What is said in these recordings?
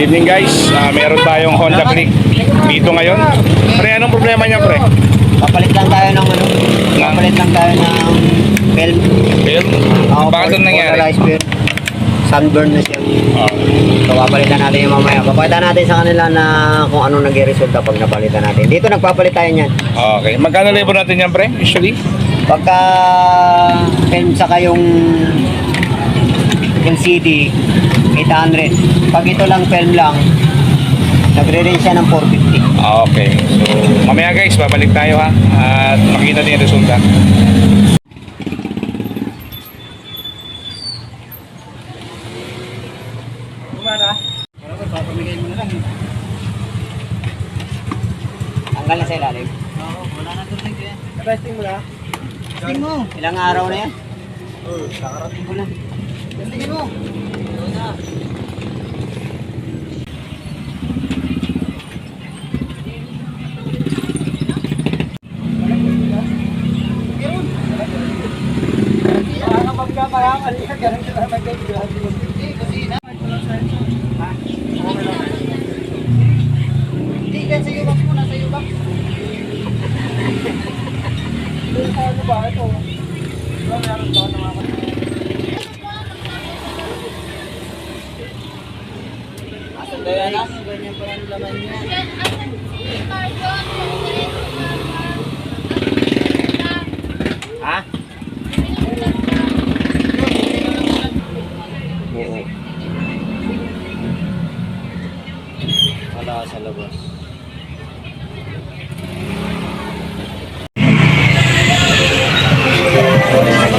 Good evening guys, meron tayong Honda Click dito ngayon. Pre, anong problema niya pre? Papalit lang tayo ng ano? Papalit lang tayo ng film. Film? Bakit ito nangyari? Polarized film. Sunburn na siya. So papalitan natin yung mamaya. Papalitan natin sa kanila na kung anong nag-resulta pag napalitan natin. Dito nagpapalit tayo niyan. Okay, magkano labor natin yan pre, usually? Pagka film saka yung CD, 800. Pag ito lang film lang, nagre-range siya ng 450. Okay, so mamaya guys, babalik tayo ha at makita din yung resulta. Tanggal na sa ilalim. Oo, wala na tuloy ko yan. Testing mo na. Testing mo. Ilang araw na yan? Kakarating ko lang. Testingin mo. Yun na. Hindi, kasi sa yubak mo, nasa yubak. Ano ba ito? Meron ba naman ako? Asan ba yan? Ganyan pa rin laman niya. Ha? Oo. Wala sa labas.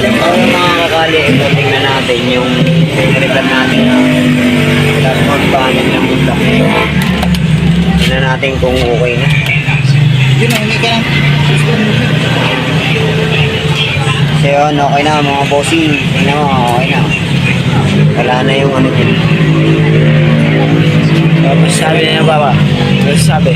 Para mga kakali, ito tingnan natin yung record natin na dashboard panel ng bunda. Tingnan natin kung okay na. Yun, hindi ka lang. So yun, okay na mga bossing. Tingnan mo, okay na. Wala na yung ano din. Tapos sabi na yung baba. Tapos sabi.